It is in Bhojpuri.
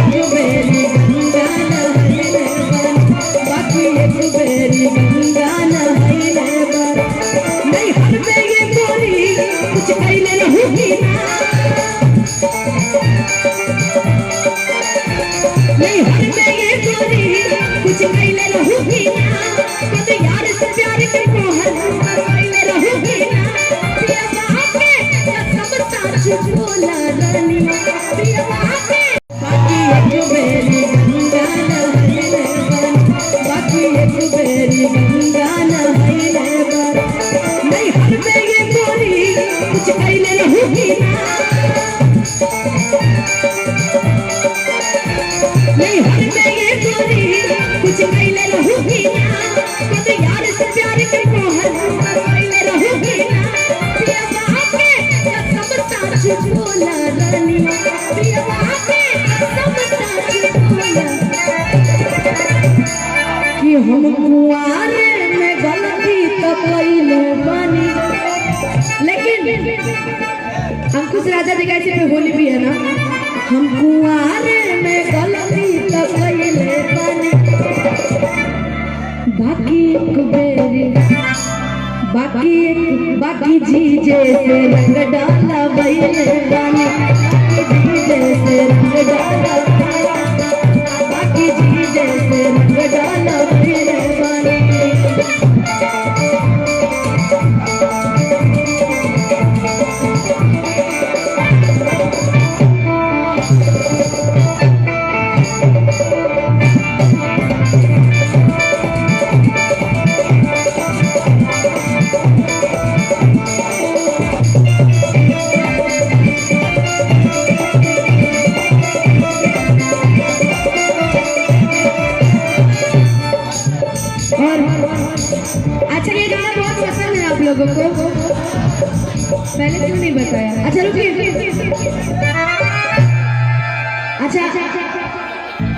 एक बेरी गंगा नहैले बानी, बाकी एक बेरी गंगा नहैले बानी। नहीं हर में ये गोरी कुछ कैले रहूंगी ना, नहीं हर में ये गोरी कुछ कैले रहूंगी ना, तो यार से प्यार के मोहर कैले रहूंगी ना। पिया बापे कसम साच बोला रानी, पिया बापे बाकी एक बेरी गंगा नहैले बानी, बाकी एक बेरी गंगा नहैले बानी। नहीं हर में ये गोरी कुछ कैले रहूंगी ना, नहीं हर में ये गोरी कुछ कैले रहूंगी ना, तो यार से प्यार के मोहर कैले रहूंगी ना। पिया बापे कसम साच बोला रानी, पिया बापे कसम साच बोला कि हम कुआरे में गलती तो कैले बानी। लेकिन अंकुश राजा जी कैसे पे होली भी है ना, हम कुआरे में गलती तो कैले बानी, बाकी एक बेरी बाकी जीजे से रंग डाला बैले बानी, जीजे से रंग डाला, बाकी जीजे से रंग डाला बैले बानी। अच्छा ये गाना बहुत पसंद है आप लोगों को, पहले क्यों नहीं बताया? अच्छा रुकिए